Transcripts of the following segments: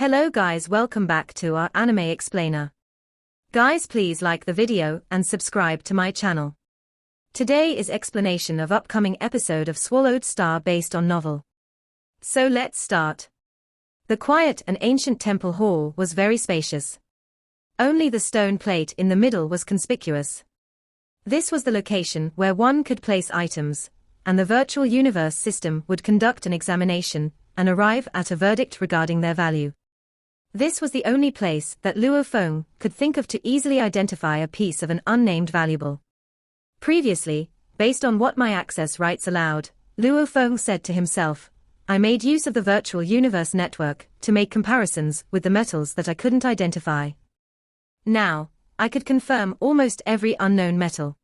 Hello guys, welcome back to our anime explainer. Guys, please like the video and subscribe to my channel. Today is explanation of upcoming episode of Swallowed Star based on novel. So let's start. The quiet and ancient temple hall was very spacious. Only the stone plate in the middle was conspicuous. This was the location where one could place items, and the virtual universe system would conduct an examination and arrive at a verdict regarding their value. This was the only place that Luo Feng could think of to easily identify a piece of an unnamed valuable. Previously, based on what my access rights allowed, Luo Feng said to himself, I made use of the virtual universe network to make comparisons with the metals that I couldn't identify. Now, I could confirm almost every unknown metal.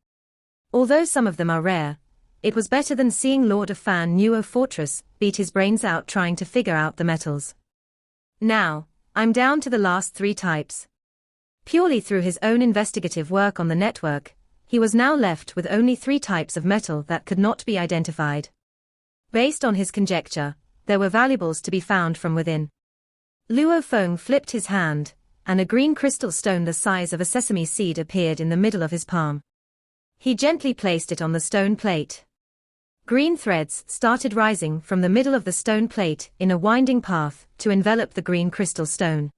Although some of them are rare, it was better than seeing Lord of Fan Nuo Fortress beat his brains out trying to figure out the metals. Now, I'm down to the last three types. Purely through his own investigative work on the network, he was now left with only three types of metal that could not be identified. Based on his conjecture, there were valuables to be found from within. Luo Feng flipped his hand, and a green crystal stone the size of a sesame seed appeared in the middle of his palm. He gently placed it on the stone plate. Green threads started rising from the middle of the stone plate in a winding path to envelop the green crystal stone.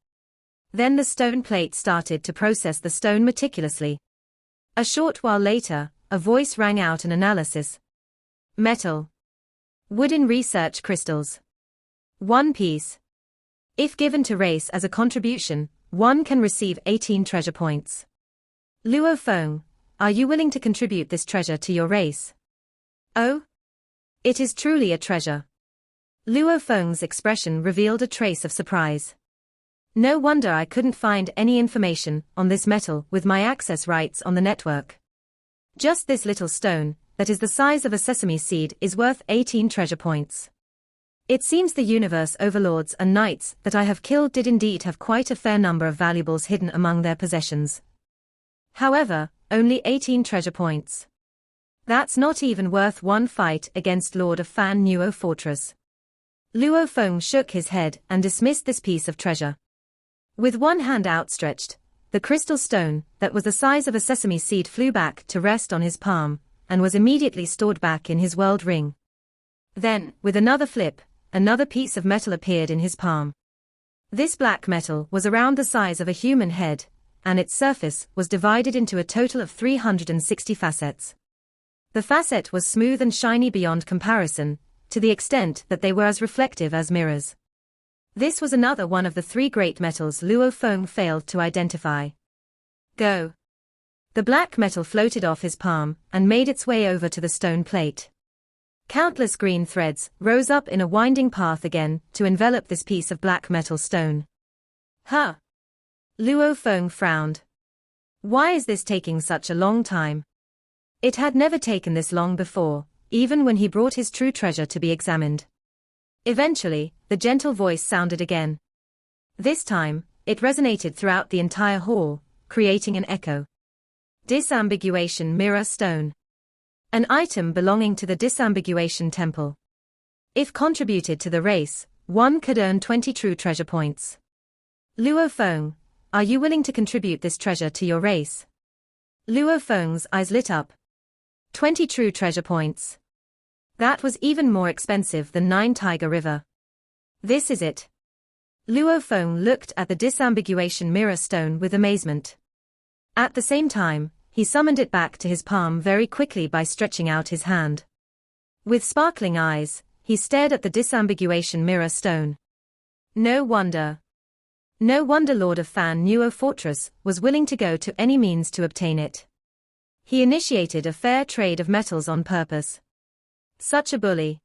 Then the stone plate started to process the stone meticulously. A short while later, a voice rang out an analysis. Metal. Wooden research crystals. 1 piece. If given to race as a contribution, one can receive 18 treasure points. Luo Feng, are you willing to contribute this treasure to your race? Oh? It is truly a treasure. Luo Feng's expression revealed a trace of surprise. No wonder I couldn't find any information on this metal with my access rights on the network. Just this little stone, that is the size of a sesame seed, is worth 18 treasure points. It seems the universe overlords and knights that I have killed did indeed have quite a fair number of valuables hidden among their possessions. However, only 18 treasure points. That's not even worth one fight against Lord of Fan Nuo Fortress. Luo Feng shook his head and dismissed this piece of treasure. With one hand outstretched, the crystal stone, that was the size of a sesame seed, flew back to rest on his palm, and was immediately stored back in his world ring. Then, with another flip, another piece of metal appeared in his palm. This black metal was around the size of a human head, and its surface was divided into a total of 360 facets. The facet was smooth and shiny beyond comparison, to the extent that they were as reflective as mirrors. This was another one of the three great metals Luo Feng failed to identify. Go. The black metal floated off his palm and made its way over to the stone plate. Countless green threads rose up in a winding path again to envelop this piece of black metal stone. Huh? Luo Feng frowned. Why is this taking such a long time? It had never taken this long before, even when he brought his true treasure to be examined. Eventually, the gentle voice sounded again. This time, it resonated throughout the entire hall, creating an echo. Disambiguation mirror stone. An item belonging to the Disambiguation Temple. If contributed to the race, one could earn 20 true treasure points. Luo Feng, are you willing to contribute this treasure to your race? Luo Feng's eyes lit up. 20 true treasure points. That was even more expensive than 9 Tiger River. This is it. Luo Feng looked at the Disambiguation mirror stone with amazement. At the same time, he summoned it back to his palm very quickly by stretching out his hand. With sparkling eyes, he stared at the Disambiguation mirror stone. No wonder. No wonder Lord of Fan Nuo Fortress was willing to go to any means to obtain it. He initiated a fair trade of metals on purpose. Such a bully.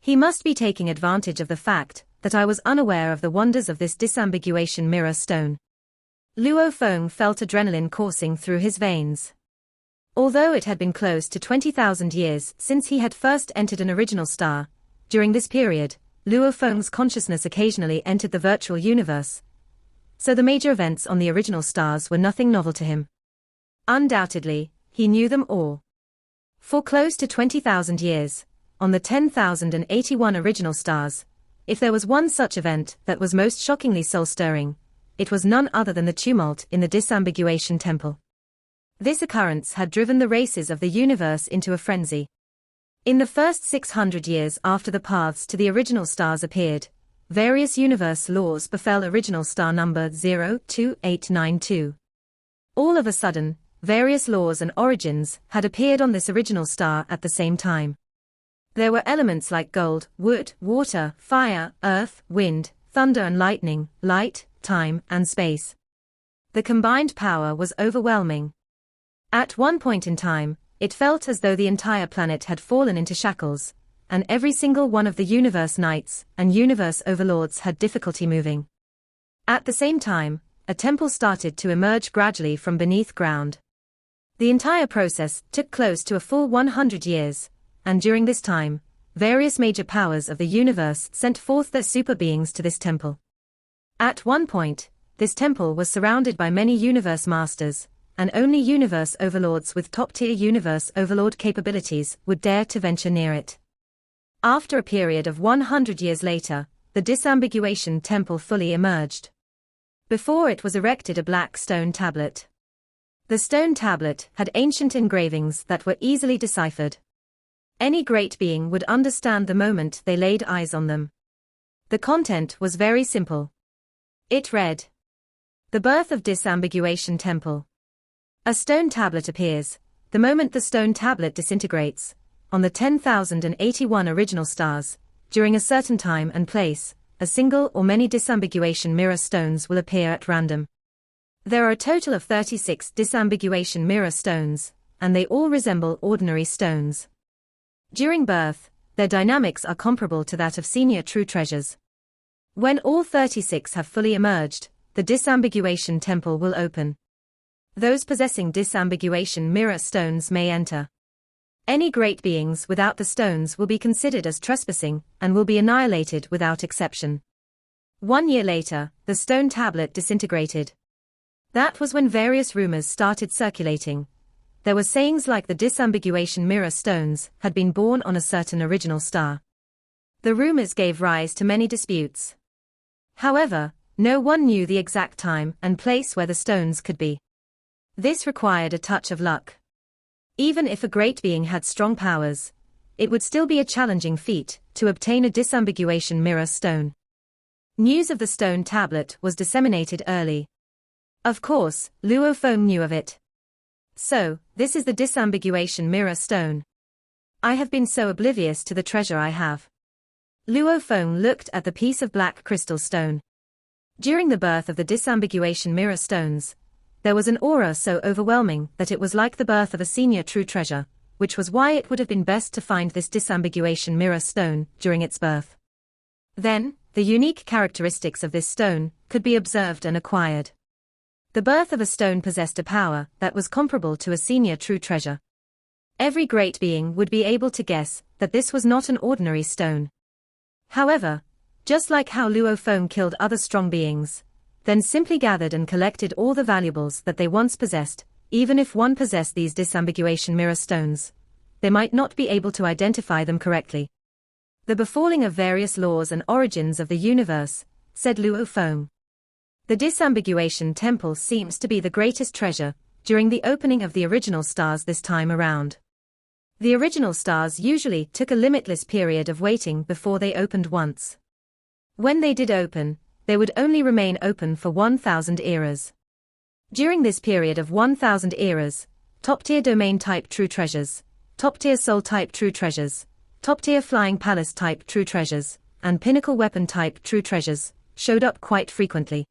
He must be taking advantage of the fact that I was unaware of the wonders of this Disambiguation mirror stone. Luo Feng felt adrenaline coursing through his veins. Although it had been close to 20,000 years since he had first entered an original star, during this period, Luo Feng's consciousness occasionally entered the virtual universe, so the major events on the original stars were nothing novel to him. Undoubtedly, he knew them all. For close to 20,000 years, on the 10,081 original stars, If there was one such event that was most shockingly soul-stirring, it was none other than the tumult in the disambiguation temple. This occurrence had driven the races of the universe into a frenzy. In the first 600 years after the paths to the original stars appeared, various universe laws befell original star number 02892. All of a sudden, various laws and origins had appeared on this original star at the same time. There were elements like gold, wood, water, fire, earth, wind, thunder and lightning, light, time, and space. The combined power was overwhelming. At one point in time, it felt as though the entire planet had fallen into shackles, and every single one of the universe knights and universe overlords had difficulty moving. At the same time, a temple started to emerge gradually from beneath ground. The entire process took close to a full 100 years, and during this time, various major powers of the universe sent forth their super beings to this temple. At one point, this temple was surrounded by many universe masters, and only universe overlords with top-tier universe overlord capabilities would dare to venture near it. After a period of 100 years later, the disambiguation temple fully emerged. Before it was erected a black stone tablet. The stone tablet had ancient engravings that were easily deciphered. Any great being would understand the moment they laid eyes on them. The content was very simple. It read, "The birth of disambiguation temple. A stone tablet appears, the moment the stone tablet disintegrates, on the 10,081 original stars, during a certain time and place, a single or many disambiguation mirror stones will appear at random. There are a total of 36 disambiguation mirror stones, and they all resemble ordinary stones. During birth, their dynamics are comparable to that of senior true treasures. When all 36 have fully emerged, the disambiguation temple will open. Those possessing disambiguation mirror stones may enter. Any great beings without the stones will be considered as trespassing and will be annihilated without exception." 1 year later, the stone tablet disintegrated. That was when various rumors started circulating. There were sayings like the disambiguation mirror stones had been born on a certain original star. The rumors gave rise to many disputes. However, no one knew the exact time and place where the stones could be. This required a touch of luck. Even if a great being had strong powers, it would still be a challenging feat to obtain a disambiguation mirror stone. News of the stone tablet was disseminated early. Of course, Luo Feng knew of it. "So, this is the disambiguation mirror stone. I have been so oblivious to the treasure I have." Luo Feng looked at the piece of black crystal stone. During the birth of the disambiguation mirror stones, there was an aura so overwhelming that it was like the birth of a senior true treasure, which was why it would have been best to find this disambiguation mirror stone during its birth. Then, the unique characteristics of this stone could be observed and acquired. The birth of a stone possessed a power that was comparable to a senior true treasure. Every great being would be able to guess that this was not an ordinary stone. However, just like how Luo Feng killed other strong beings, then simply gathered and collected all the valuables that they once possessed, even if one possessed these disambiguation mirror stones, they might not be able to identify them correctly. "The befalling of various laws and origins of the universe," said Luo Feng. "The disambiguation temple seems to be the greatest treasure during the opening of the original stars this time around. The original stars usually took a limitless period of waiting before they opened once. When they did open, they would only remain open for 1,000 eras. During this period of 1,000 eras, top-tier domain-type true treasures, top-tier soul-type true treasures, top-tier flying palace-type true treasures, and pinnacle weapon-type true treasures showed up quite frequently.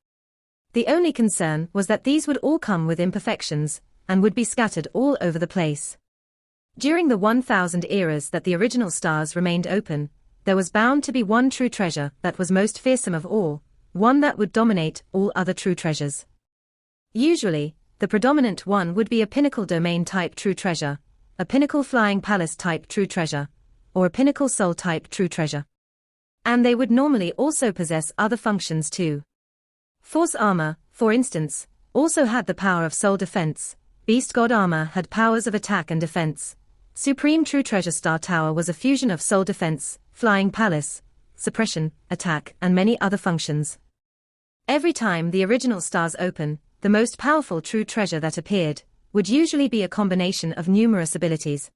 The only concern was that these would all come with imperfections and would be scattered all over the place. During the 1,000 eras that the original stars remained open, there was bound to be one true treasure that was most fearsome of all, one that would dominate all other true treasures. Usually, the predominant one would be a pinnacle domain-type true treasure, a pinnacle flying palace-type true treasure, or a pinnacle soul-type true treasure. And they would normally also possess other functions too. Force armor, for instance, also had the power of soul defense. Beast God armor had powers of attack and defense. Supreme True Treasure Star Tower was a fusion of soul defense, flying palace, suppression, attack, and many other functions. Every time the original stars open, the most powerful true treasure that appeared would usually be a combination of numerous abilities.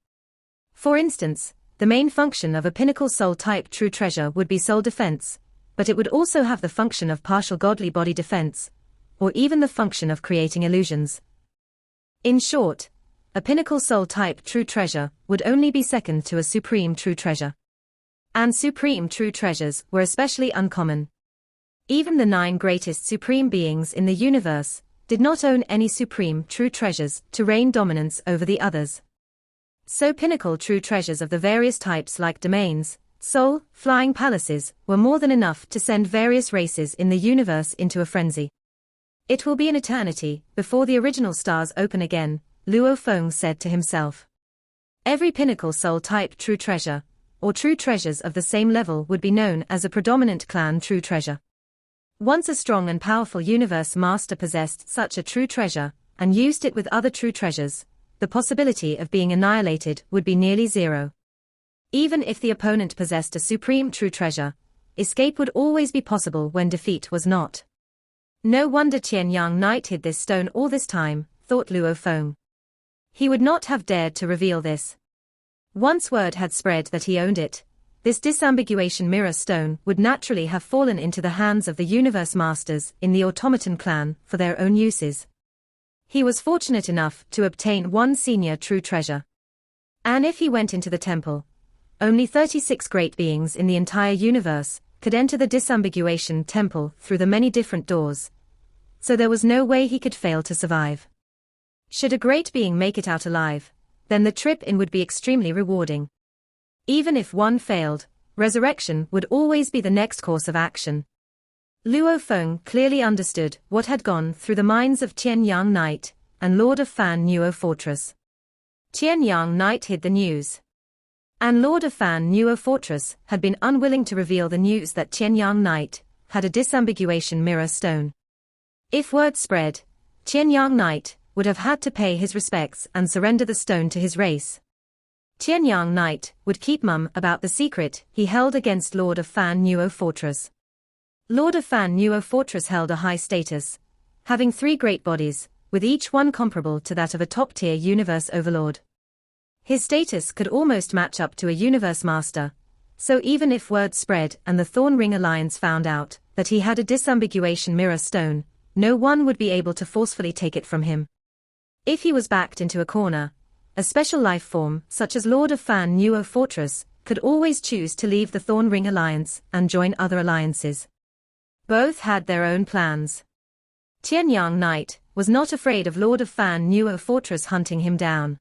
For instance, the main function of a pinnacle soul-type true treasure would be soul defense, but it would also have the function of partial godly body defense, or even the function of creating illusions. In short, a pinnacle soul-type true treasure would only be second to a supreme true treasure. And supreme true treasures were especially uncommon. Even the 9 greatest supreme beings in the universe did not own any supreme true treasures to reign dominance over the others. So pinnacle true treasures of the various types like domains, soul, flying palaces, were more than enough to send various races in the universe into a frenzy. It will be an eternity before the original stars open again, Luo Feng said to himself. Every pinnacle soul-type true treasure, or true treasures of the same level, would be known as a predominant clan true treasure. Once a strong and powerful universe master possessed such a true treasure, and used it with other true treasures, the possibility of being annihilated would be nearly zero. Even if the opponent possessed a supreme true treasure, escape would always be possible when defeat was not. No wonder Qian Yang Knight hid this stone all this time, thought Luo Feng. He would not have dared to reveal this. Once word had spread that he owned it, this disambiguation mirror stone would naturally have fallen into the hands of the universe masters in the automaton clan for their own uses. He was fortunate enough to obtain one senior true treasure. And if he went into the temple, only 36 great beings in the entire universe could enter the disambiguation temple through the many different doors. So there was no way he could fail to survive. Should a great being make it out alive, then the trip in would be extremely rewarding. Even if one failed, resurrection would always be the next course of action. Luo Feng clearly understood what had gone through the minds of Qian Yang Knight and Lord of Fan Nuo Fortress. Qian Yang Knight hid the news. And Lord of Fan Nuo Fortress had been unwilling to reveal the news that Qian Yang Knight had a disambiguation mirror stone. If word spread, Qian Yang Knight would have had to pay his respects and surrender the stone to his race. Qian Yang Knight would keep mum about the secret he held against Lord of Fan Nuo Fortress. Lord of Fan Nuo Fortress held a high status, having 3 great bodies, with each one comparable to that of a top-tier universe overlord. His status could almost match up to a universe master, so even if word spread and the Thorn Ring Alliance found out that he had a disambiguation mirror stone, no one would be able to forcefully take it from him. If he was backed into a corner, a special life form, such as Lord of Fan Nuo Fortress, could always choose to leave the Thorn Ring Alliance and join other alliances. Both had their own plans. Qian Yang Knight was not afraid of Lord of Fan Nuo Fortress hunting him down.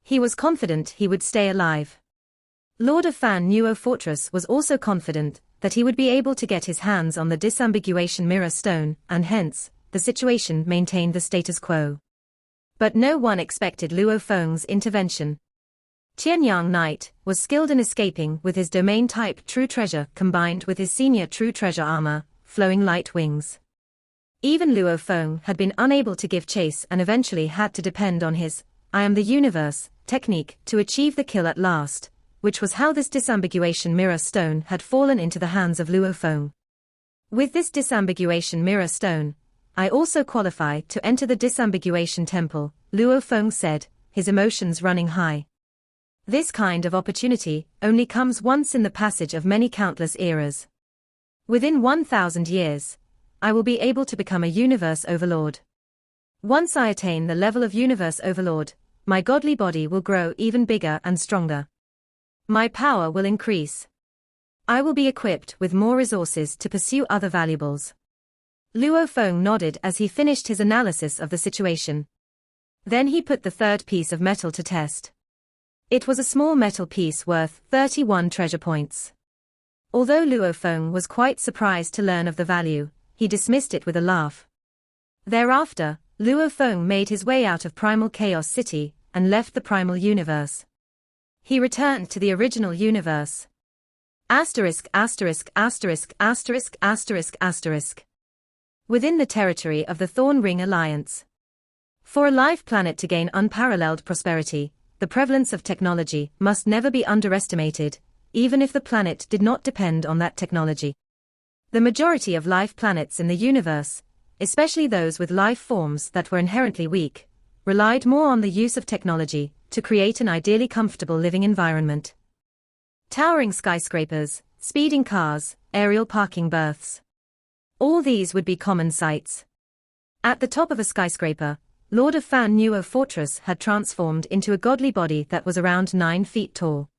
He was confident he would stay alive. Lord of Fan Nuo Fortress was also confident that he would be able to get his hands on the disambiguation mirror stone, and hence, the situation maintained the status quo. But no one expected Luo Feng's intervention. Qian Yang Knight was skilled in escaping with his domain-type true treasure combined with his senior true treasure armor, flowing light wings. Even Luo Feng had been unable to give chase and eventually had to depend on his "I am the universe" technique to achieve the kill at last, which was how this disambiguation mirror stone had fallen into the hands of Luo Feng. With this disambiguation mirror stone, I also qualify to enter the disambiguation temple, Luo Feng said, his emotions running high. This kind of opportunity only comes once in the passage of many countless eras. Within 1,000 years, I will be able to become a universe overlord. Once I attain the level of universe overlord, my godly body will grow even bigger and stronger. My power will increase. I will be equipped with more resources to pursue other valuables. Luo Feng nodded as he finished his analysis of the situation. Then he put the 3rd piece of metal to test. It was a small metal piece worth 31 treasure points. Although Luo Feng was quite surprised to learn of the value, he dismissed it with a laugh. Thereafter, Luo Feng made his way out of Primal Chaos City and left the Primal Universe. He returned to the original universe. ************** Within the territory of the Thorn Ring Alliance. For a life planet to gain unparalleled prosperity, the prevalence of technology must never be underestimated, even if the planet did not depend on that technology. The majority of life planets in the universe, especially those with life forms that were inherently weak, relied more on the use of technology to create an ideally comfortable living environment. Towering skyscrapers, speeding cars, aerial parking berths. All these would be common sights. At the top of a skyscraper, Lord of Fan Nuo Fortress had transformed into a godly body that was around 9 feet tall.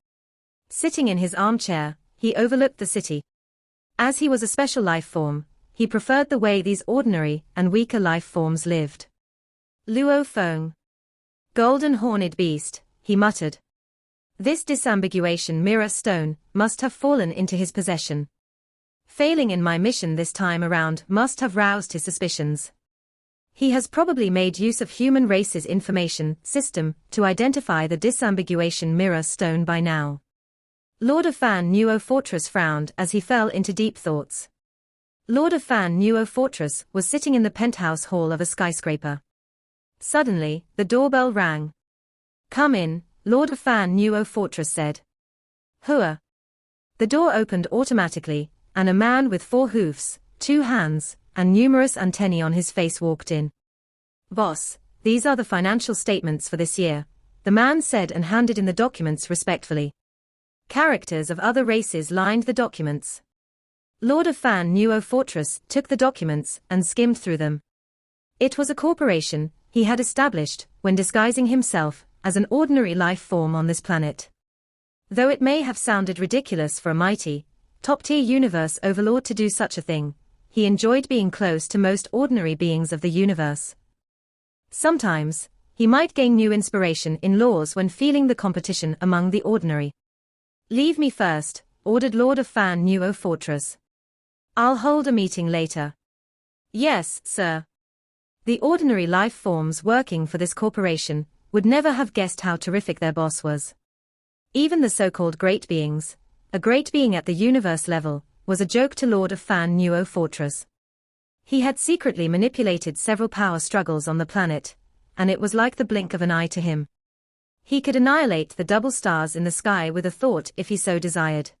Sitting in his armchair, he overlooked the city. As he was a special life form, he preferred the way these ordinary and weaker life forms lived. Luo Feng. Golden horned beast, he muttered. This disambiguation mirror stone must have fallen into his possession. Failing in my mission this time around must have roused his suspicions. He has probably made use of human race's information system to identify the disambiguation mirror stone by now. Lord of Fan Nuo Fortress frowned as he fell into deep thoughts. Lord of Fan Nuo Fortress was sitting in the penthouse hall of a skyscraper. Suddenly, the doorbell rang. "Come in," Lord of Fan Nuo Fortress said. "Hua." The door opened automatically, and a man with 4 hoofs, 2 hands, and numerous antennae on his face walked in. "Boss, these are the financial statements for this year," the man said and handed in the documents respectfully. Characters of other races lined the documents. Lord of Fan Nuo Fortress took the documents and skimmed through them. It was a corporation he had established when disguising himself as an ordinary life form on this planet. Though it may have sounded ridiculous for a mighty, top-tier universe overlord to do such a thing, he enjoyed being close to most ordinary beings of the universe. Sometimes, he might gain new inspiration in laws when feeling the competition among the ordinary. "Leave me first," ordered Lord of Fan Nuo Fortress. "I'll hold a meeting later." "Yes, sir." The ordinary life forms working for this corporation would never have guessed how terrific their boss was. Even the so-called great beings, a great being at the universe level, was a joke to Lord of Fan Nuo Fortress. He had secretly manipulated several power struggles on the planet, and it was like the blink of an eye to him. He could annihilate the double stars in the sky with a thought if he so desired.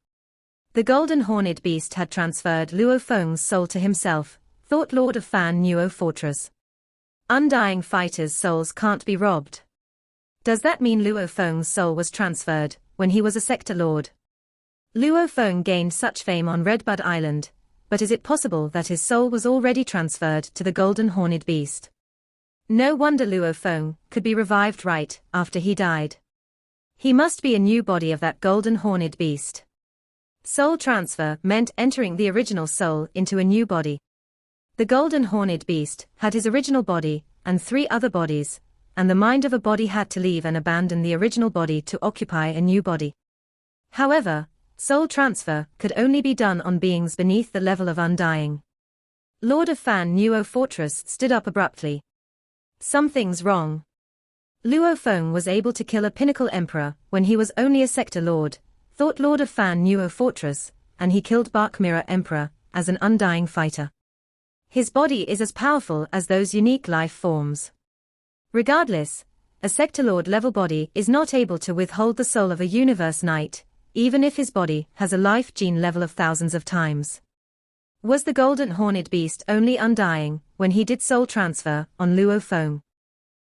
The golden horned beast had transferred Luo Feng's soul to himself, thought Lord of Fan Nuo Fortress. Undying fighters' souls can't be robbed. Does that mean Luo Feng's soul was transferred when he was a sector lord? Luo Feng gained such fame on Redbud Island, but is it possible that his soul was already transferred to the golden horned beast? No wonder Luo Feng could be revived right after he died. He must be a new body of that golden horned beast. Soul transfer meant entering the original soul into a new body. The golden horned beast had his original body and 3 other bodies, and the mind of a body had to leave and abandon the original body to occupy a new body. However, soul transfer could only be done on beings beneath the level of undying. Lord of Fan Nuo Fortress stood up abruptly. "Something's wrong." Luo Feng was able to kill a pinnacle emperor when he was only a sector lord, thought Lord of Fan Nuo Fortress, and he killed Bark Mirror Emperor as an undying fighter. His body is as powerful as those unique life forms. Regardless, a sector lord level body is not able to withhold the soul of a universe knight, even if his body has a life gene level of thousands of times. Was the golden horned beast only undying when he did soul transfer on Luo Feng?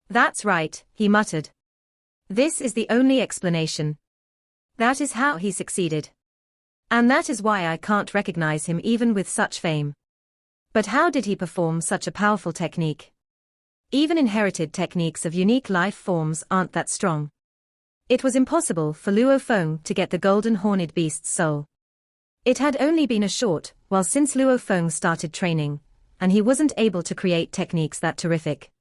"That's right," he muttered. "This is the only explanation. That is how he succeeded. And that is why I can't recognize him even with such fame. But how did he perform such a powerful technique? Even inherited techniques of unique life forms aren't that strong. It was impossible for Luo Feng to get the golden horned beast's soul. It had only been a short while since Luo Feng started training, and he wasn't able to create techniques that terrific.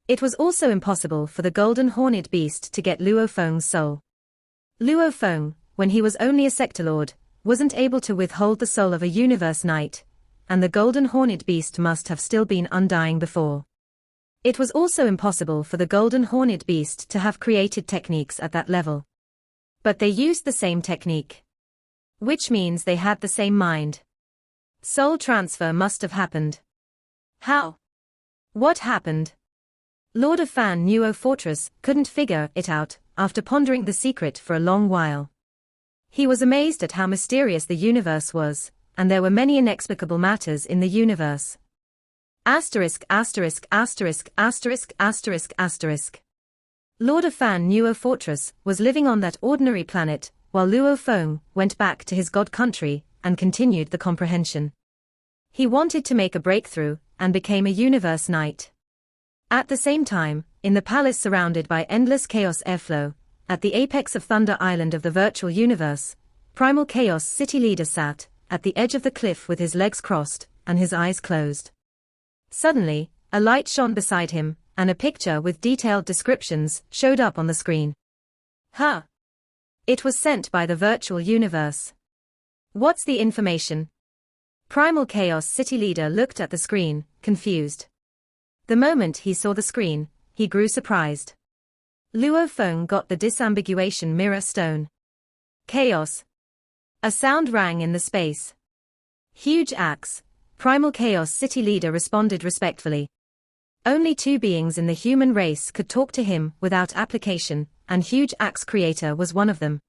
It was also impossible for the golden horned beast to get Luo Feng's soul. Luo Feng, when he was only a sector lord, wasn't able to withhold the soul of a universe knight, and the golden horned beast must have still been undying before. It was also impossible for the golden horned beast to have created techniques at that level. But they used the same technique. Which means they had the same mind. Soul transfer must have happened. How? What happened? Lord of Fan Nuo Fortress couldn't figure it out after pondering the secret for a long while. He was amazed at how mysterious the universe was, and there were many inexplicable matters in the universe. Asterisk asterisk asterisk asterisk asterisk asterisk. Lord of Fan Nuo Fortress was living on that ordinary planet, while Luo Feng went back to his god country and continued the comprehension. He wanted to make a breakthrough and became a universe knight. At the same time, in the palace surrounded by endless chaos airflow, at the apex of Thunder Island of the virtual universe, Primal Chaos City Leader sat at the edge of the cliff with his legs crossed and his eyes closed. Suddenly, a light shone beside him, and a picture with detailed descriptions showed up on the screen. Huh! It was sent by the virtual universe. What's the information? Primal Chaos City Leader looked at the screen, confused. The moment he saw the screen, he grew surprised. Luo Feng got the disambiguation mirror stone. Chaos. A sound rang in the space. Huge axe. Primal Chaos City Leader responded respectfully. Only two beings in the human race could talk to him without application, and Huge Axe Creator was one of them.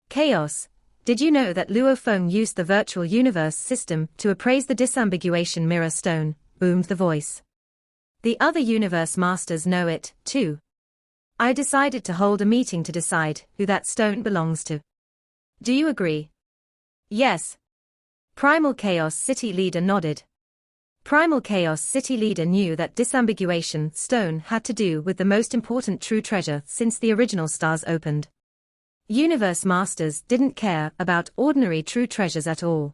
Chaos. Did you know that Luo Feng used the virtual universe system to appraise the disambiguation mirror stone? Boomed the voice. The other universe masters know it, too. I decided to hold a meeting to decide who that stone belongs to. Do you agree? Yes. Primal Chaos City Leader nodded. Primal Chaos City Leader knew that disambiguation stone had to do with the most important true treasure since the original stars opened. Universe masters didn't care about ordinary true treasures at all.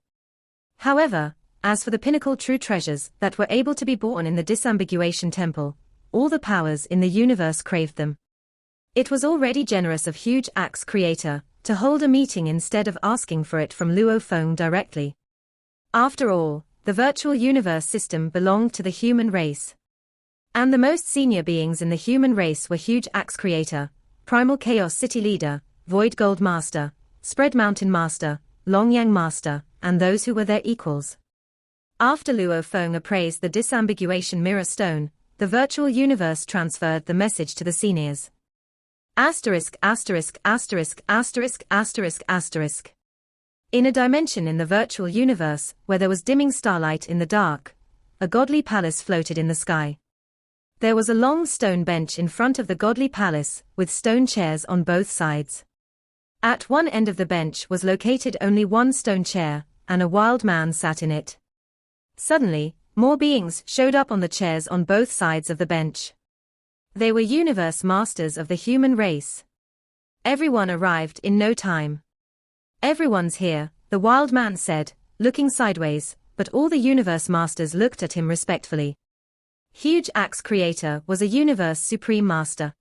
However, as for the pinnacle true treasures that were able to be born in the disambiguation temple, all the powers in the universe craved them. It was already generous of Huge Axe Creator to hold a meeting instead of asking for it from Luo Feng directly. After all, the virtual universe system belonged to the human race. And the most senior beings in the human race were Huge Axe Creator, Primal Chaos City Leader, Void Gold Master, Spread Mountain Master, Long Yang Master, and those who were their equals. After Luo Feng appraised the disambiguation mirror stone, the virtual universe transferred the message to the seniors. Asterisk asterisk asterisk asterisk asterisk asterisk. In a dimension in the virtual universe where there was dimming starlight in the dark, a godly palace floated in the sky. There was a long stone bench in front of the godly palace with stone chairs on both sides. At one end of the bench was located only one stone chair, and a wild man sat in it. Suddenly, more beings showed up on the chairs on both sides of the bench. They were universe masters of the human race. Everyone arrived in no time. Everyone's here, the wild man said, looking sideways, but all the universe masters looked at him respectfully. Huge Axe Creator was a universe supreme master.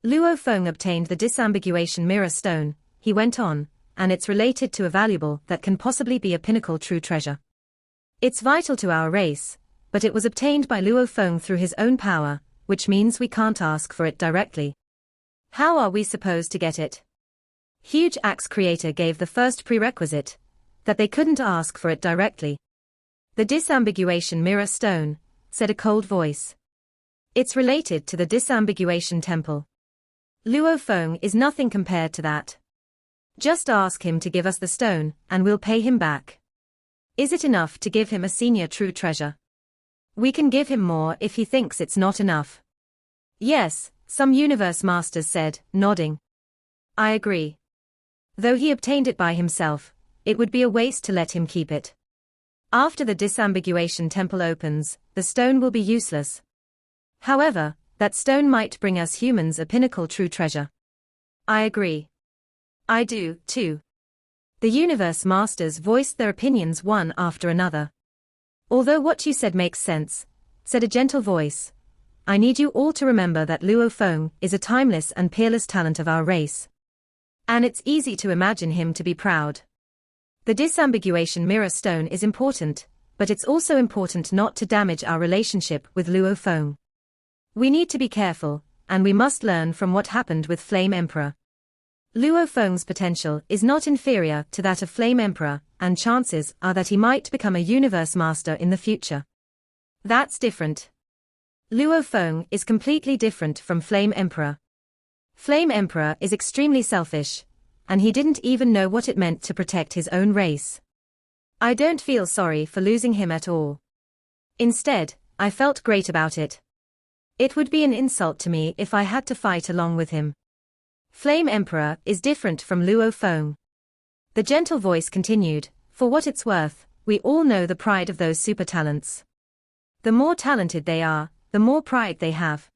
Luo Feng obtained the disambiguation mirror stone, he went on, and it's related to a valuable that can possibly be a pinnacle true treasure. It's vital to our race, but it was obtained by Luo Feng through his own power, which means we can't ask for it directly. How are we supposed to get it? Huge Axe Creator gave the first prerequisite, that they couldn't ask for it directly. The disambiguation mirror stone, said a cold voice. It's related to the disambiguation temple. Luo Feng is nothing compared to that. Just ask him to give us the stone, and we'll pay him back. Is it enough to give him a senior true treasure? We can give him more if he thinks it's not enough. Yes, some universe masters said, nodding. I agree. Though he obtained it by himself, it would be a waste to let him keep it. After the disambiguation temple opens, the stone will be useless. However, that stone might bring us humans a pinnacle true treasure. I agree. I do, too. The universe masters voiced their opinions one after another. Although what you said makes sense, said a gentle voice, I need you all to remember that Luo Feng is a timeless and peerless talent of our race. And it's easy to imagine him to be proud. The disambiguation mirror stone is important, but it's also important not to damage our relationship with Luo Feng. We need to be careful, and we must learn from what happened with Flame Emperor. Luo Feng's potential is not inferior to that of Flame Emperor, and chances are that he might become a universe master in the future. That's different. Luo Feng is completely different from Flame Emperor. Flame Emperor is extremely selfish, and he didn't even know what it meant to protect his own race. I don't feel sorry for losing him at all. Instead, I felt great about it. It would be an insult to me if I had to fight along with him. Flame Emperor is different from Luo Feng. The gentle voice continued, for what it's worth, we all know the pride of those super talents. The more talented they are, the more pride they have.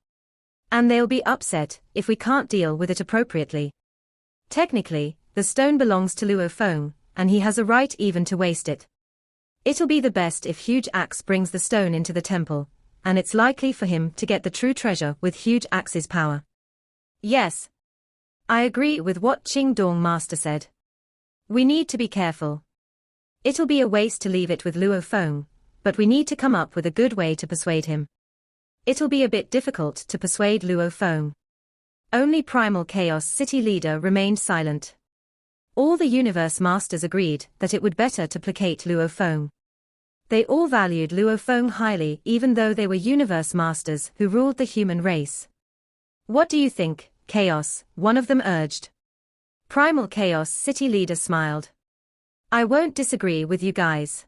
And they'll be upset if we can't deal with it appropriately. Technically, the stone belongs to Luo Feng, and he has a right even to waste it. It'll be the best if Huge Axe brings the stone into the temple, and it's likely for him to get the true treasure with Huge Axe's power. Yes. I agree with what Qing Dong Master said. We need to be careful. It'll be a waste to leave it with Luo Feng, but we need to come up with a good way to persuade him. It'll be a bit difficult to persuade Luo Feng. Only Primal Chaos City leader remained silent. All the Universe Masters agreed that it would better to placate Luo Feng. They all valued Luo Feng highly even though they were Universe Masters who ruled the human race. What do you think, Chaos? One of them urged. Primal Chaos City leader smiled. I won't disagree with you guys.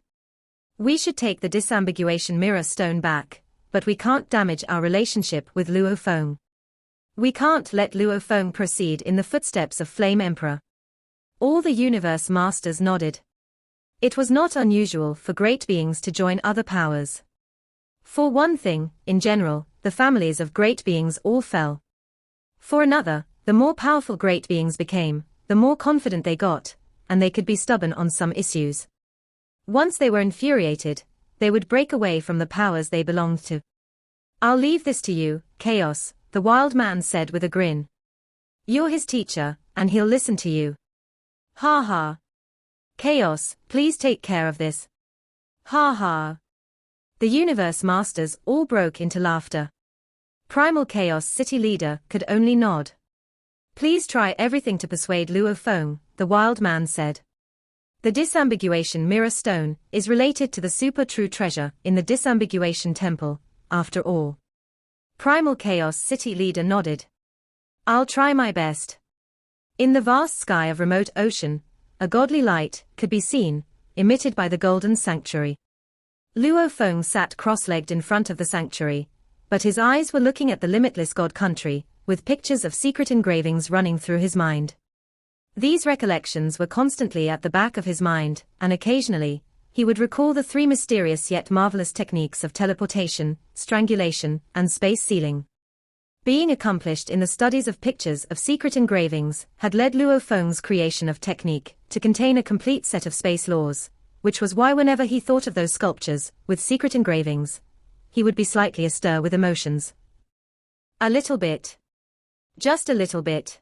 We should take the disambiguation mirror stone back, but we can't damage our relationship with Luo Feng. We can't let Luo Feng proceed in the footsteps of Flame Emperor. All the Universe Masters nodded. It was not unusual for great beings to join other powers. For one thing, in general, the families of great beings all fell. For another, the more powerful great beings became, the more confident they got, and they could be stubborn on some issues. Once they were infuriated, they would break away from the powers they belonged to. I'll leave this to you, Chaos, the wild man said with a grin. You're his teacher, and he'll listen to you. Ha ha. Chaos, please take care of this. Ha ha. The Universe Masters all broke into laughter. Primal Chaos City leader could only nod. Please try everything to persuade Luo Feng, the wild man said. The disambiguation mirror stone is related to the super true treasure in the disambiguation temple, after all. Primal Chaos City leader nodded. I'll try my best. In the vast sky of remote ocean, a godly light could be seen, emitted by the golden sanctuary. Luo Feng sat cross-legged in front of the sanctuary, but his eyes were looking at the limitless god country, with pictures of secret engravings running through his mind. These recollections were constantly at the back of his mind, and occasionally, he would recall the three mysterious yet marvelous techniques of teleportation, strangulation, and space sealing. Being accomplished in the studies of pictures of secret engravings had led Luo Feng's creation of technique to contain a complete set of space laws, which was why whenever he thought of those sculptures with secret engravings, he would be slightly astir with emotions. A little bit. Just a little bit.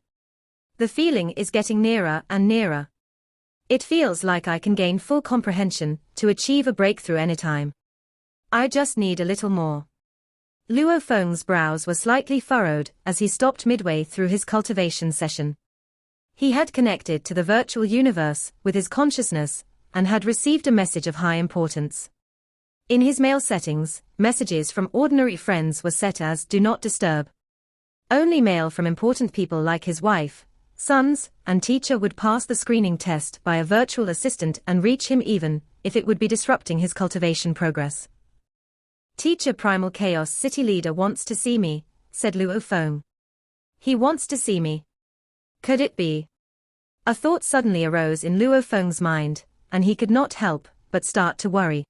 The feeling is getting nearer and nearer. It feels like I can gain full comprehension to achieve a breakthrough anytime. I just need a little more. Luo Feng's brows were slightly furrowed as he stopped midway through his cultivation session. He had connected to the virtual universe with his consciousness and had received a message of high importance. In his mail settings, messages from ordinary friends were set as Do Not Disturb. Only mail from important people like his wife, sons, and teacher would pass the screening test by a virtual assistant and reach him even if it would be disrupting his cultivation progress. Teacher Primal Chaos City leader wants to see me, said Luo Feng. He wants to see me. Could it be? A thought suddenly arose in Luo Feng's mind, and he could not help but start to worry.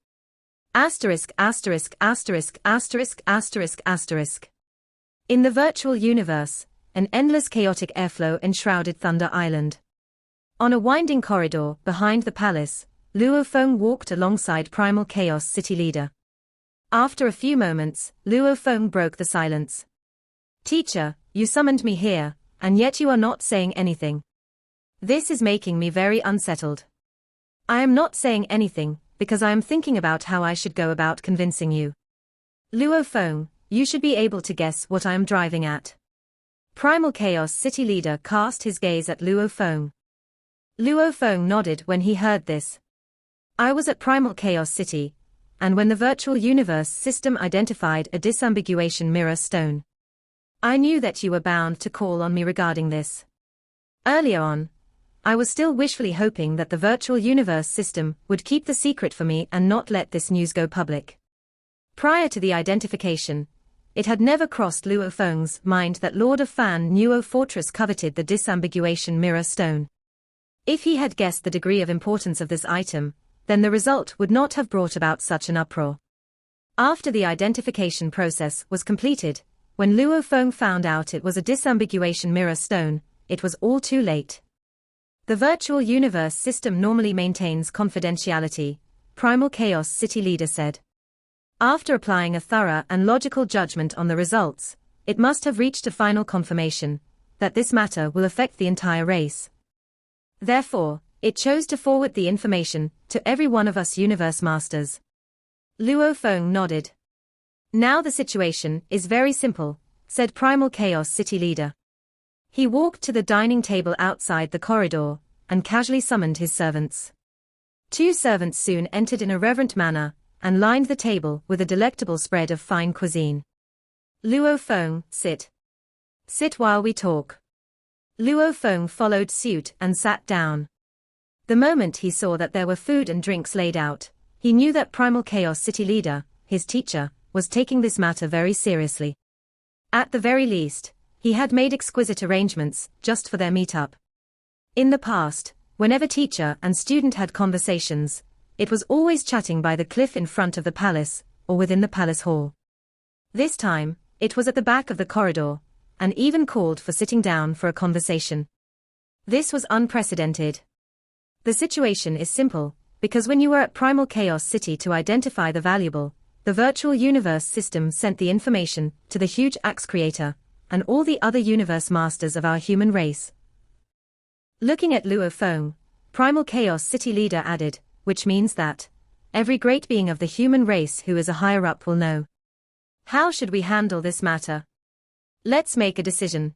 Asterisk asterisk asterisk asterisk asterisk asterisk. In the virtual universe, an endless chaotic airflow enshrouded Thunder Island. On a winding corridor behind the palace, Luo Feng walked alongside Primal Chaos City leader. After a few moments, Luo Feng broke the silence. Teacher, you summoned me here, and yet you are not saying anything. This is making me very unsettled. I am not saying anything, because I am thinking about how I should go about convincing you. Luo Feng, you should be able to guess what I am driving at. Primal Chaos City leader cast his gaze at Luo Feng. Luo Feng nodded when he heard this. I was at Primal Chaos City, and when the virtual universe system identified a disambiguation mirror stone, I knew that you were bound to call on me regarding this. Earlier on, I was still wishfully hoping that the virtual universe system would keep the secret for me and not let this news go public. Prior to the identification, it had never crossed Luo Feng's mind that Lord of Fan Nuo Fortress coveted the disambiguation mirror stone. If he had guessed the degree of importance of this item, then the result would not have brought about such an uproar. After the identification process was completed, when Luo Feng found out it was a disambiguation mirror stone, it was all too late. The virtual universe system normally maintains confidentiality, Primal Chaos City Leader said. After applying a thorough and logical judgment on the results, it must have reached a final confirmation that this matter will affect the entire race. Therefore, it chose to forward the information to every one of us universe masters. Luo Feng nodded. Now the situation is very simple, said Primal Chaos City Leader. He walked to the dining table outside the corridor and casually summoned his servants. 2 servants soon entered in a reverent manner and lined the table with a delectable spread of fine cuisine. Luo Feng, sit. Sit while we talk. Luo Feng followed suit and sat down. The moment he saw that there were food and drinks laid out, he knew that Primal Chaos City Leader, his teacher, was taking this matter very seriously. At the very least, he had made exquisite arrangements just for their meetup. In the past, whenever teacher and student had conversations, it was always chatting by the cliff in front of the palace, or within the palace hall. This time, it was at the back of the corridor, and even called for sitting down for a conversation. This was unprecedented. The situation is simple, because when you were at Primal Chaos City to identify the valuable, the virtual universe system sent the information to the huge axe creator, and all the other universe masters of our human race. Looking at Luo Feng, Primal Chaos City Leader added, which means that every great being of the human race who is a higher up will know. How should we handle this matter? Let's make a decision.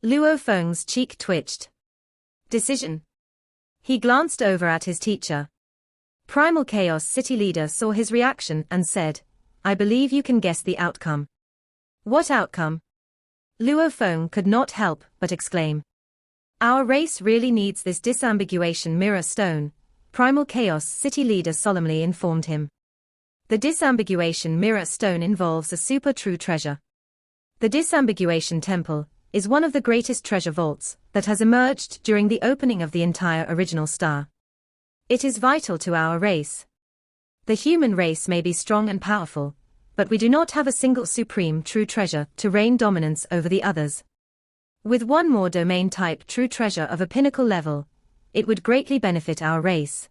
Luo Feng's cheek twitched. Decision. He glanced over at his teacher. Primal Chaos City Leader saw his reaction and said, I believe you can guess the outcome. What outcome? Luo Feng could not help but exclaim. Our race really needs this disambiguation mirror stone, Primal Chaos City Leader solemnly informed him. The disambiguation mirror stone involves a super true treasure. The disambiguation temple is one of the greatest treasure vaults that has emerged during the opening of the entire original star. It is vital to our race. The human race may be strong and powerful, but we do not have a single supreme true treasure to reign dominance over the others. With one more domain-type true treasure of a pinnacle level, it would greatly benefit our race.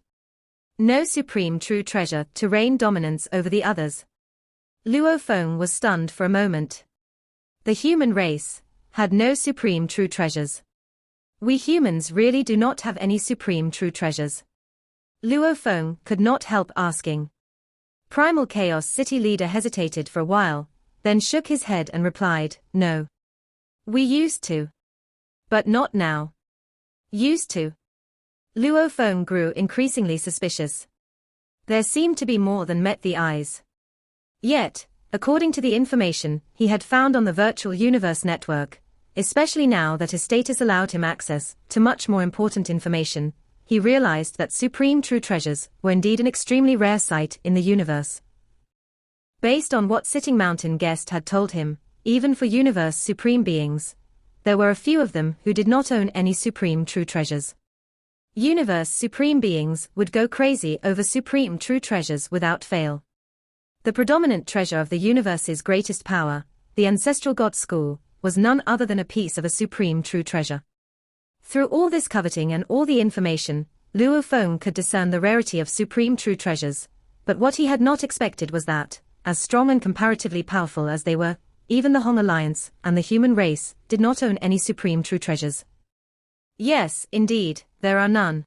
No supreme true treasure to reign dominance over the others. Luo Feng was stunned for a moment. The human race had no supreme true treasures. We humans really do not have any supreme true treasures. Luo Feng could not help asking. Primal Chaos City Leader hesitated for a while, then shook his head and replied, no. We used to. But not now. Used to. Luo Feng grew increasingly suspicious. There seemed to be more than met the eyes. Yet, according to the information he had found on the virtual universe network, especially now that his status allowed him access to much more important information, he realized that supreme true treasures were indeed an extremely rare sight in the universe. Based on what Sitting Mountain Guest had told him, even for universe supreme beings, there were a few of them who did not own any supreme true treasures. Universe supreme beings would go crazy over supreme true treasures without fail. The predominant treasure of the universe's greatest power, the ancestral god school, was none other than a piece of a supreme true treasure. Through all this coveting and all the information, Luo Feng could discern the rarity of supreme true treasures, but what he had not expected was that, as strong and comparatively powerful as they were, even the Hong Alliance and the human race did not own any supreme true treasures. Yes, indeed, there are none.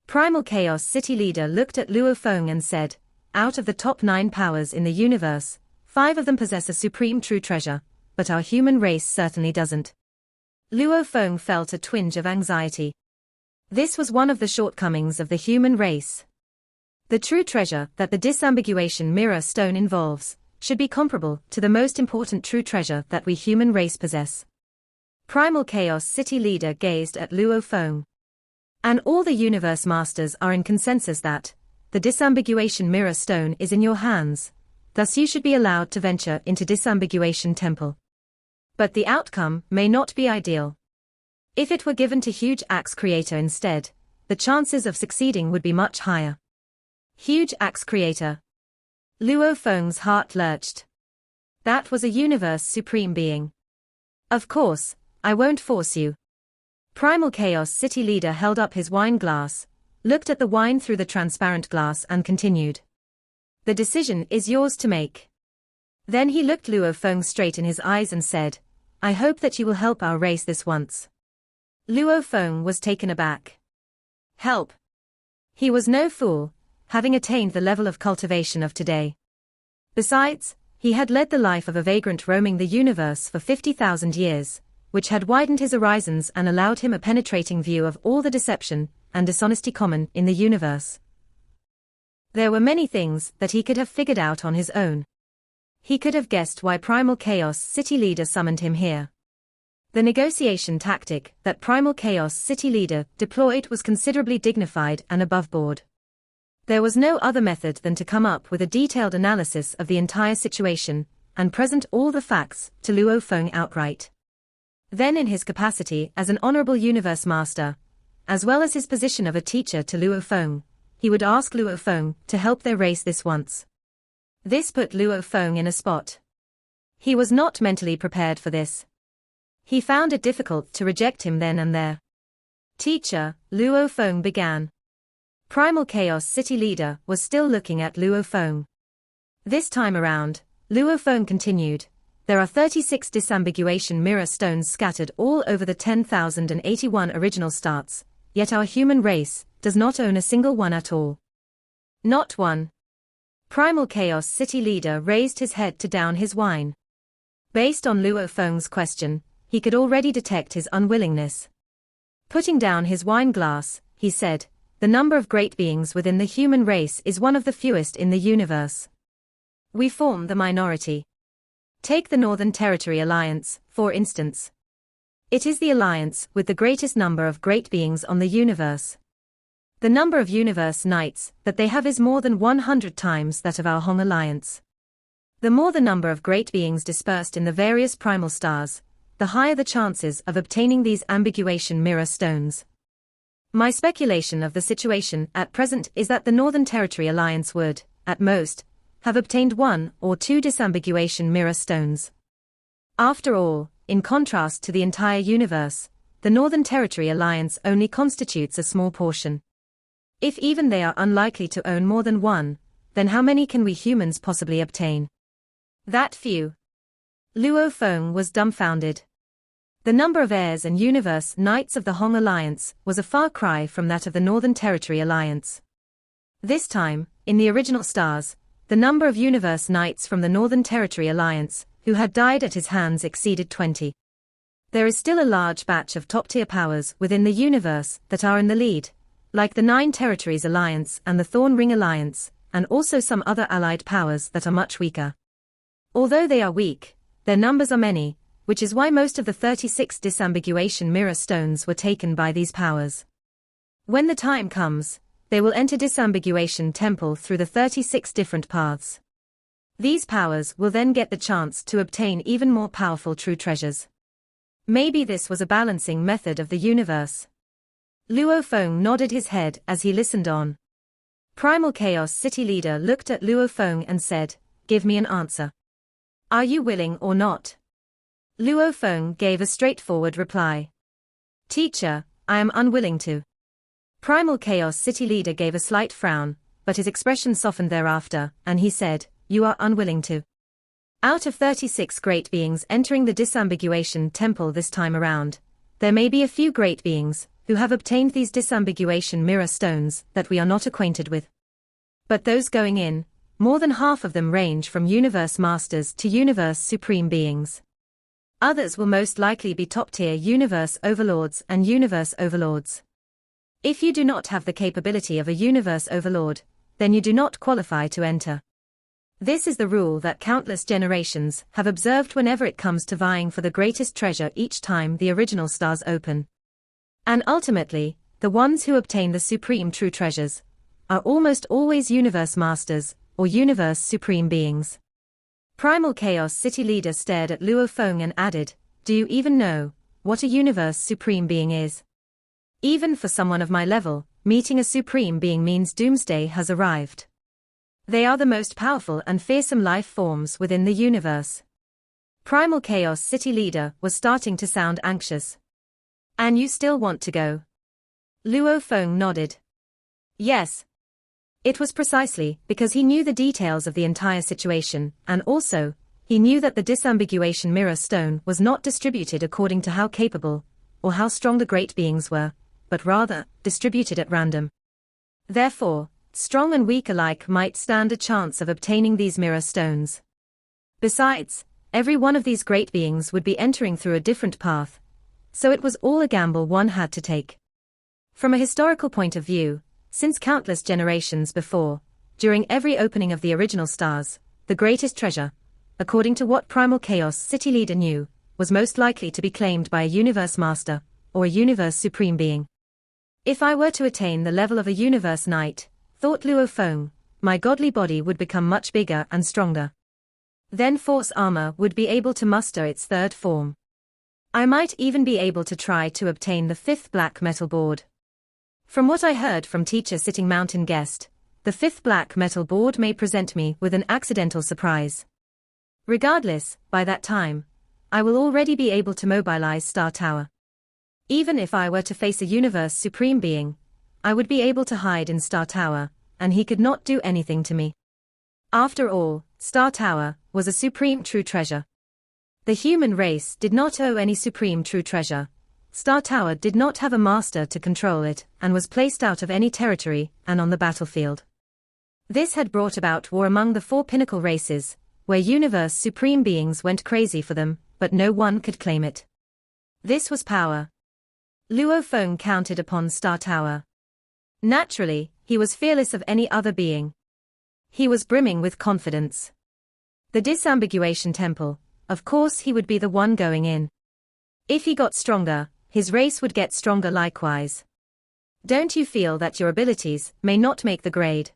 Primal Chaos City Leader looked at Luo Feng and said, out of the top 9 powers in the universe, 5 of them possess a supreme true treasure, but our human race certainly doesn't. Luo Feng felt a twinge of anxiety. This was one of the shortcomings of the human race. The true treasure that the disambiguation mirror stone involves should be comparable to the most important true treasure that we human race possess. Primal Chaos City Leader gazed at Luo Feng. And all the universe masters are in consensus that the disambiguation mirror stone is in your hands, thus you should be allowed to venture into disambiguation temple. But the outcome may not be ideal. If it were given to Huge Axe Creator instead, the chances of succeeding would be much higher. Huge Axe Creator. Luo Feng's heart lurched. That was a universe supreme being. Of course, I won't force you. Primal Chaos City Leader held up his wine glass, looked at the wine through the transparent glass and continued. The decision is yours to make. Then he looked Luo Feng straight in his eyes and said, I hope that you will help our race this once. Luo Feng was taken aback. Help. He was no fool, having attained the level of cultivation of today. Besides, he had led the life of a vagrant roaming the universe for 50,000 years, which had widened his horizons and allowed him a penetrating view of all the deception and dishonesty common in the universe. There were many things that he could have figured out on his own. He could have guessed why Primal Chaos City Leader summoned him here. The negotiation tactic that Primal Chaos City Leader deployed was considerably dignified and above board. There was no other method than to come up with a detailed analysis of the entire situation and present all the facts to Luo Feng outright. Then in his capacity as an honorable universe master, as well as his position of a teacher to Luo Feng, he would ask Luo Feng to help their race this once. This put Luo Feng in a spot. He was not mentally prepared for this. He found it difficult to reject him then and there. Teacher, Luo Feng began. Primal Chaos City Leader was still looking at Luo Feng. This time around, Luo Feng continued. There are 36 disambiguation mirror stones scattered all over the 10,081 original starts, yet our human race does not own a single one at all. Not one. Primal Chaos City Leader raised his head to down his wine. Based on Luo Feng's question, he could already detect his unwillingness. Putting down his wine glass, he said, the number of great beings within the human race is one of the fewest in the universe. We form the minority. Take the Northern Territory Alliance, for instance. It is the alliance with the greatest number of great beings on the universe. The number of universe knights that they have is more than 100 times that of our Hong Alliance. The more the number of great beings dispersed in the various primal stars, the higher the chances of obtaining these ambiguation mirror stones. My speculation of the situation at present is that the Northern Territory Alliance would, at most, have obtained 1 or 2 disambiguation mirror stones. After all, in contrast to the entire universe, the Northern Territory Alliance only constitutes a small portion. If even they are unlikely to own more than 1, then how many can we humans possibly obtain? That few. Luo Feng was dumbfounded. The number of heirs and universe knights of the Hong Alliance was a far cry from that of the Northern Territory Alliance. This time, in the original stars, the number of universe knights from the Northern Territory Alliance who had died at his hands exceeded 20. There is still a large batch of top-tier powers within the universe that are in the lead, like the 9 Territories Alliance and the Thorn Ring Alliance, and also some other allied powers that are much weaker. Although they are weak, their numbers are many, which is why most of the 36 disambiguation mirror stones were taken by these powers. When the time comes, they will enter disambiguation temple through the 36 different paths. These powers will then get the chance to obtain even more powerful true treasures. Maybe this was a balancing method of the universe. Luo Feng nodded his head as he listened on. Primal Chaos City Leader looked at Luo Feng and said, "Give me an answer. Are you willing or not?" Luo Feng gave a straightforward reply. "Teacher, I am unwilling to." Primal Chaos City Leader gave a slight frown, but his expression softened thereafter, and he said, "You are unwilling to." Out of 36 great beings entering the disambiguation temple this time around, there may be a few great beings who have obtained these disambiguation mirror stones that we are not acquainted with. But those going in, more than half of them range from universe masters to universe supreme beings. Others will most likely be top-tier universe overlords and universe overlords. If you do not have the capability of a universe overlord, then you do not qualify to enter. This is the rule that countless generations have observed whenever it comes to vying for the greatest treasure each time the original stars open. And ultimately, the ones who obtain the supreme true treasures, are almost always universe masters, or universe supreme beings. Primal Chaos City leader stared at Luo Feng and added, "Do you even know what a universe supreme being is? Even for someone of my level, meeting a supreme being means doomsday has arrived. They are the most powerful and fearsome life forms within the universe." Primal Chaos City leader was starting to sound anxious. "And you still want to go?" Luo Feng nodded. Yes. It was precisely because he knew the details of the entire situation, and also, he knew that the disambiguation mirror stone was not distributed according to how capable or how strong the great beings were, but rather, distributed at random. Therefore, strong and weak alike might stand a chance of obtaining these mirror stones. Besides, every one of these great beings would be entering through a different path, so it was all a gamble one had to take. From a historical point of view, since countless generations before, during every opening of the original stars, the greatest treasure, according to what Primal Chaos City leader knew, was most likely to be claimed by a universe master, or a universe supreme being. If I were to attain the level of a universe knight, thought Luo Feng, my godly body would become much bigger and stronger. Then force armor would be able to muster its third form. I might even be able to try to obtain the fifth black metal board. From what I heard from teacher sitting mountain guest, the fifth black metal board may present me with an accidental surprise. Regardless, by that time, I will already be able to mobilize Star Tower. Even if I were to face a universe supreme being, I would be able to hide in Star Tower, and he could not do anything to me. After all, Star Tower was a supreme true treasure. The human race did not owe any supreme true treasure. Star Tower did not have a master to control it, and was placed out of any territory and on the battlefield. This had brought about war among the four pinnacle races, where universe supreme beings went crazy for them, but no one could claim it. This was power. Luo Feng counted upon Star Tower. Naturally, he was fearless of any other being. He was brimming with confidence. The disambiguation temple, of course he would be the one going in. If he got stronger, his race would get stronger likewise. Don't you feel that your abilities may not make the grade?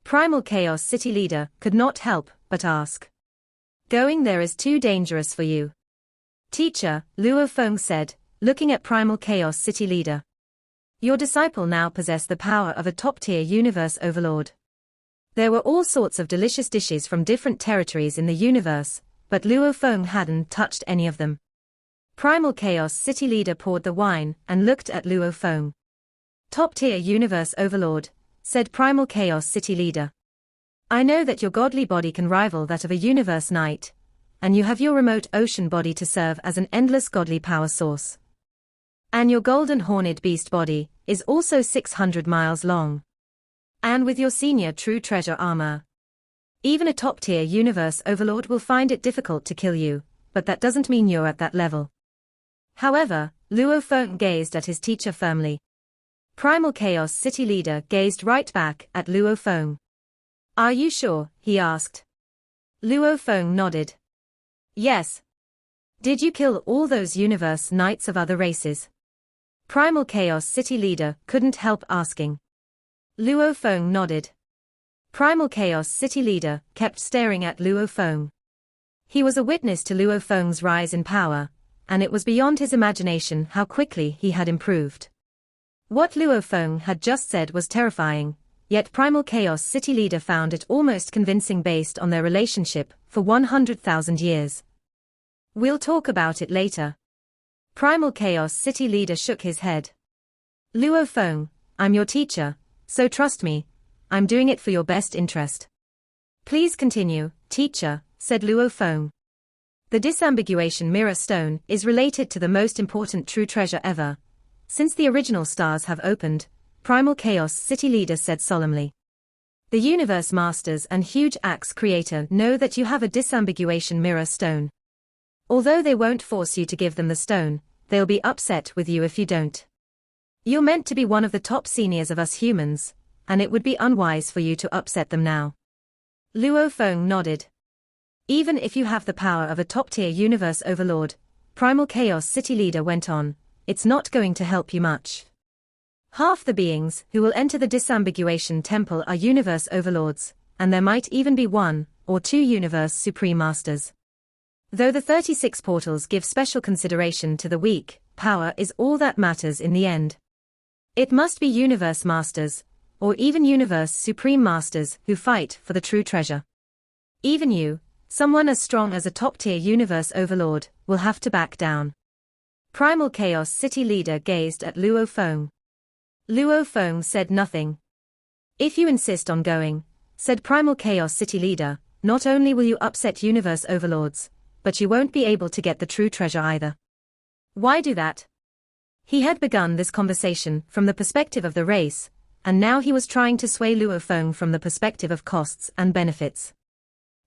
Primal Chaos City leader could not help but ask. Going there is too dangerous for you. Teacher, Luo Feng said, looking at Primal Chaos City leader. Your disciple now possessed the power of a top-tier universe overlord. There were all sorts of delicious dishes from different territories in the universe, but Luo Feng hadn't touched any of them. Primal Chaos City leader poured the wine and looked at Luo Feng. Top-tier universe overlord, said Primal Chaos City leader. I know that your godly body can rival that of a universe knight, and you have your remote ocean body to serve as an endless godly power source. And your golden horned beast body is also 600 miles long. And with your senior true treasure armor, even a top-tier universe overlord will find it difficult to kill you, but that doesn't mean you're at that level. However, Luo Feng gazed at his teacher firmly. Primal Chaos City leader gazed right back at Luo Feng. Are you sure? He asked. Luo Feng nodded. Yes. Did you kill all those universe knights of other races? Primal Chaos City leader couldn't help asking. Luo Feng nodded. Primal Chaos City leader kept staring at Luo Feng. He was a witness to Luo Feng's rise in power, and it was beyond his imagination how quickly he had improved. What Luo Feng had just said was terrifying, yet Primal Chaos City leader found it almost convincing based on their relationship for 100,000 years. We'll talk about it later. Primal Chaos City leader shook his head. Luo Feng, I'm your teacher, so trust me, I'm doing it for your best interest. Please continue, teacher, said Luo Feng. The disambiguation mirror stone is related to the most important true treasure ever. Since the original stars have opened, Primal Chaos City leader said solemnly. The universe masters and huge axe creator know that you have a disambiguation mirror stone. Although they won't force you to give them the stone, they'll be upset with you if you don't. You're meant to be one of the top seniors of us humans, and it would be unwise for you to upset them now. Luo Feng nodded. Even if you have the power of a top-tier universe overlord, Primal Chaos City leader went on, it's not going to help you much. Half the beings who will enter the disambiguation temple are universe overlords, and there might even be 1 or 2 universe supreme masters. Though the 36 portals give special consideration to the weak, power is all that matters in the end. It must be universe masters, or even universe supreme masters who fight for the true treasure. Even you, someone as strong as a top-tier universe overlord, will have to back down. Primal Chaos City leader gazed at Luo Feng. Luo Feng said nothing. If you insist on going, said Primal Chaos City leader, not only will you upset universe overlords, but you won't be able to get the true treasure either. Why do that? He had begun this conversation from the perspective of the race, and now he was trying to sway Luo Feng from the perspective of costs and benefits.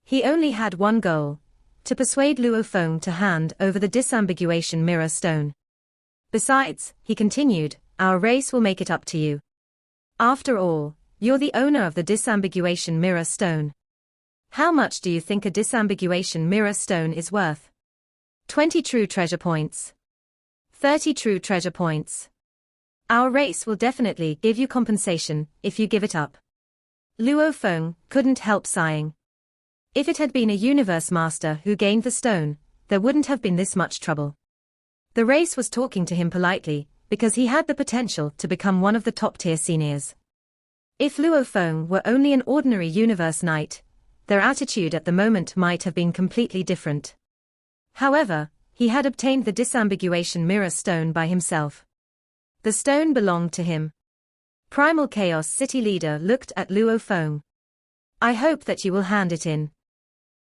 He only had one goal: to persuade Luo Feng to hand over the disambiguation mirror stone. Besides, he continued, our race will make it up to you. After all, you're the owner of the disambiguation mirror stone. How much do you think a disambiguation mirror stone is worth? 20 true treasure points. 30 true treasure points. Our race will definitely give you compensation if you give it up. Luo Feng couldn't help sighing. If it had been a universe master who gained the stone, there wouldn't have been this much trouble. The race was talking to him politely, because he had the potential to become one of the top-tier seniors. If Luo Feng were only an ordinary universe knight, their attitude at the moment might have been completely different. However, he had obtained the disambiguation mirror stone by himself. The stone belonged to him. Primal Chaos City leader looked at Luo Feng. I hope that you will hand it in.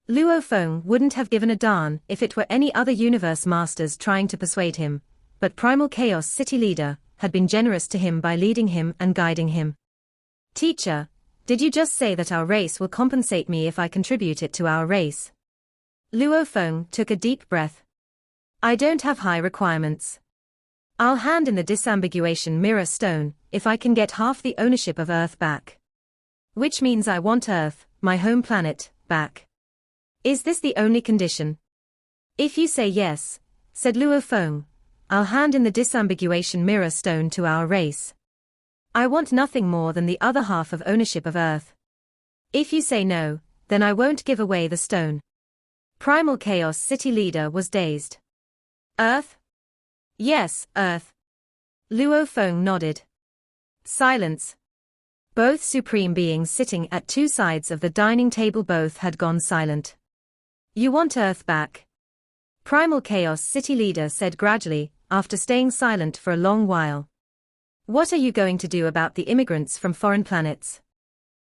Luo Feng wouldn't have given a darn if it were any other universe masters trying to persuade him, but Primal Chaos City leader had been generous to him by leading him and guiding him. Teacher, did you just say that our race will compensate me if I contribute it to our race? Luo Feng took a deep breath. I don't have high requirements. I'll hand in the disambiguation mirror stone if I can get half the ownership of Earth back. Which means I want Earth, my home planet, back. Is this the only condition? If you say yes, said Luo Feng, I'll hand in the disambiguation mirror stone to our race. I want nothing more than the other half of ownership of Earth. If you say no, then I won't give away the stone. Primal Chaos City leader was dazed. Earth? Yes, Earth. Luo Feng nodded. Silence. Both supreme beings sitting at two sides of the dining table both had gone silent. You want Earth back? Primal Chaos City leader said gradually, after staying silent for a long while. What are you going to do about the immigrants from foreign planets?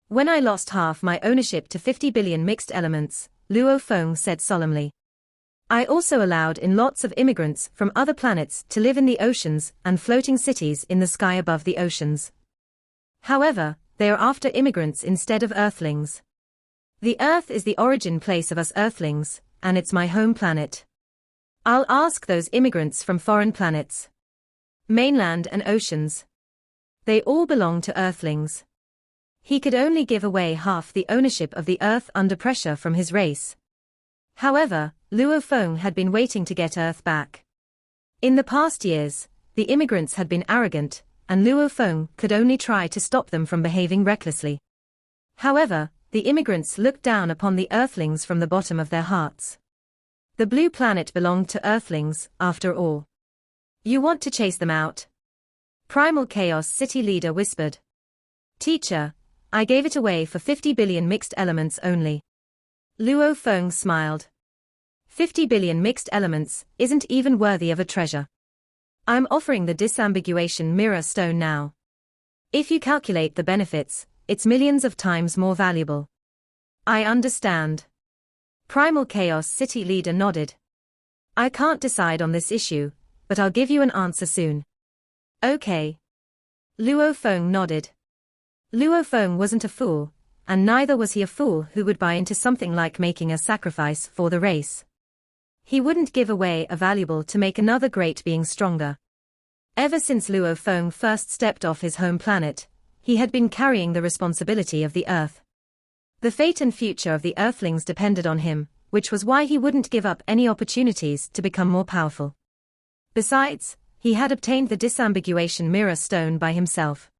When I lost half my ownership to 50 billion mixed elements, Luo Feng said solemnly. I also allowed in lots of immigrants from other planets to live in the oceans and floating cities in the sky above the oceans. However, they are after immigrants instead of Earthlings. The Earth is the origin place of us Earthlings, and it's my home planet. I'll ask those immigrants from foreign planets. Mainland and oceans. They all belong to Earthlings. He could only give away half the ownership of the Earth under pressure from his race. However, Luo Feng had been waiting to get Earth back. In the past years, the immigrants had been arrogant, and Luo Feng could only try to stop them from behaving recklessly. However, the immigrants looked down upon the Earthlings from the bottom of their hearts. The blue planet belonged to Earthlings, after all. You want to chase them out? Primal Chaos City leader whispered. Teacher, I gave it away for 50 billion mixed elements only. Luo Feng smiled. 50 billion mixed elements isn't even worthy of a treasure. I'm offering the disambiguation mirror stone now. If you calculate the benefits, it's millions of times more valuable. I understand. Primal Chaos City leader nodded. I can't decide on this issue, but I'll give you an answer soon. Okay. Luo Feng nodded. Luo Feng wasn't a fool, and neither was he a fool who would buy into something like making a sacrifice for the race. He wouldn't give away a valuable to make another great being stronger. Ever since Luo Feng first stepped off his home planet, he had been carrying the responsibility of the Earth. The fate and future of the Earthlings depended on him, which was why he wouldn't give up any opportunities to become more powerful. Besides, he had obtained the disambiguation mirror stone by himself.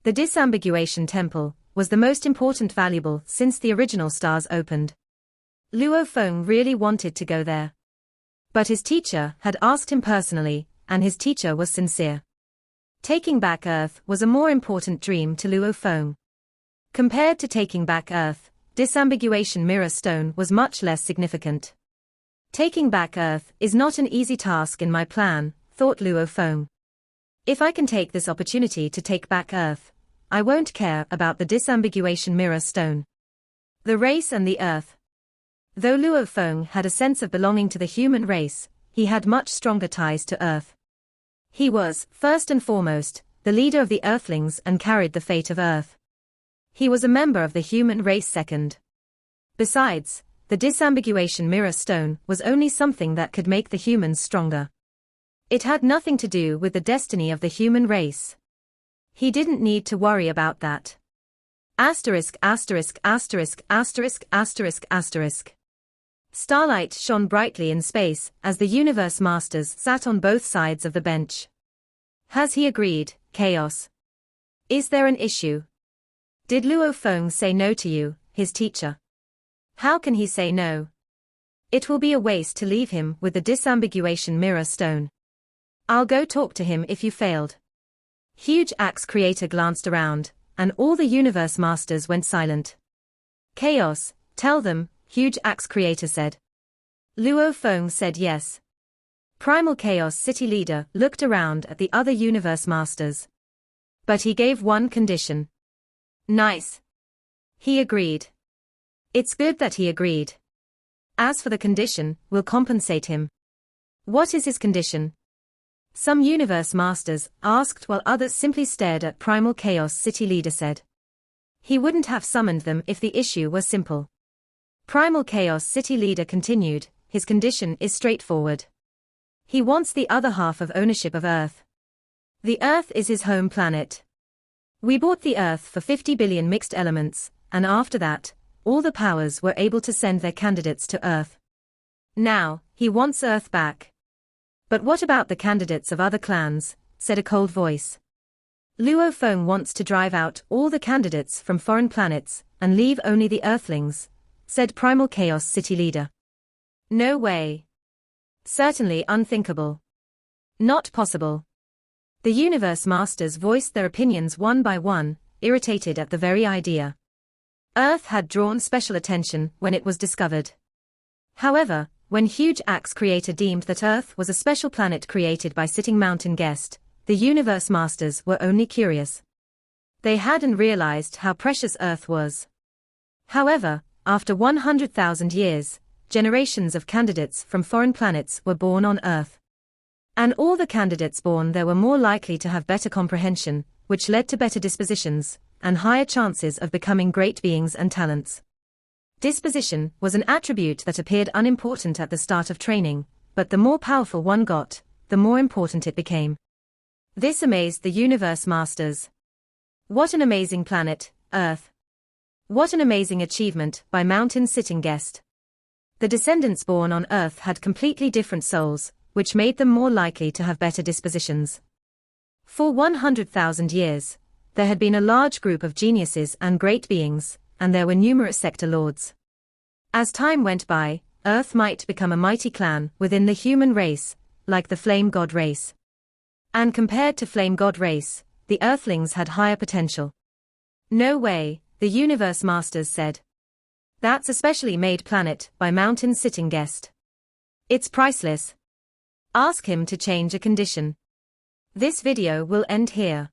The disambiguation temple was the most important valuable since the original stars opened. Luo Feng really wanted to go there. But his teacher had asked him personally, and his teacher was sincere. Taking back Earth was a more important dream to Luo Feng. Compared to taking back Earth, disambiguation mirror stone was much less significant. Taking back Earth is not an easy task in my plan, thought Luo Feng. If I can take this opportunity to take back Earth, I won't care about the disambiguation mirror stone. The race and the Earth. Though Luo Feng had a sense of belonging to the human race, he had much stronger ties to Earth. He was, first and foremost, the leader of the Earthlings and carried the fate of Earth. He was a member of the human race second. Besides, the disambiguation mirror stone was only something that could make the humans stronger. It had nothing to do with the destiny of the human race. He didn't need to worry about that. Asterisk asterisk asterisk asterisk asterisk asterisk. Starlight shone brightly in space as the Universe Masters sat on both sides of the bench. Has he agreed, Chaos? Is there an issue? Did Luo Feng say no to you, his teacher? How can he say no? It will be a waste to leave him with the disambiguation mirror stone. I'll go talk to him if you failed. Huge Axe Creator glanced around, and all the Universe Masters went silent. Chaos, tell them, Huge Axe Creator said. Luo Feng said yes. Primal Chaos City Leader looked around at the other Universe Masters. But he gave one condition. Nice. He agreed. It's good that he agreed. As for the condition, we'll compensate him. What is his condition? Some Universe Masters asked while others simply stared at Primal Chaos City Leader said. He wouldn't have summoned them if the issue were simple. Primal Chaos City Leader continued, his condition is straightforward. He wants the other half of ownership of Earth. The Earth is his home planet. We bought the Earth for 50 billion mixed elements, and after that, all the powers were able to send their candidates to Earth. Now, he wants Earth back. But what about the candidates of other clans, said a cold voice. Luo Feng wants to drive out all the candidates from foreign planets, and leave only the Earthlings, said Primal Chaos City Leader. No way. Certainly unthinkable. Not possible. The Universe Masters voiced their opinions one by one, irritated at the very idea. Earth had drawn special attention when it was discovered. However, when Huge Axe Creator deemed that Earth was a special planet created by Sitting Mountain Guest, the Universe Masters were only curious. They hadn't realized how precious Earth was. However, after 100,000 years, generations of candidates from foreign planets were born on Earth. And all the candidates born there were more likely to have better comprehension, which led to better dispositions, and higher chances of becoming great beings and talents. Disposition was an attribute that appeared unimportant at the start of training, but the more powerful one got, the more important it became. This amazed the Universe Masters. What an amazing planet, Earth. What an amazing achievement by Mountain Sitting Guest. The descendants born on Earth had completely different souls, which made them more likely to have better dispositions. For 100,000 years, there had been a large group of geniuses and great beings, and there were numerous sector lords. As time went by, Earth might become a mighty clan within the human race, like the Flame God race. And compared to Flame God race, the Earthlings had higher potential. No way, the Universe Masters said. That's a specially made planet by Mountain Sitting Guest. It's priceless. Ask him to change a condition. This video will end here.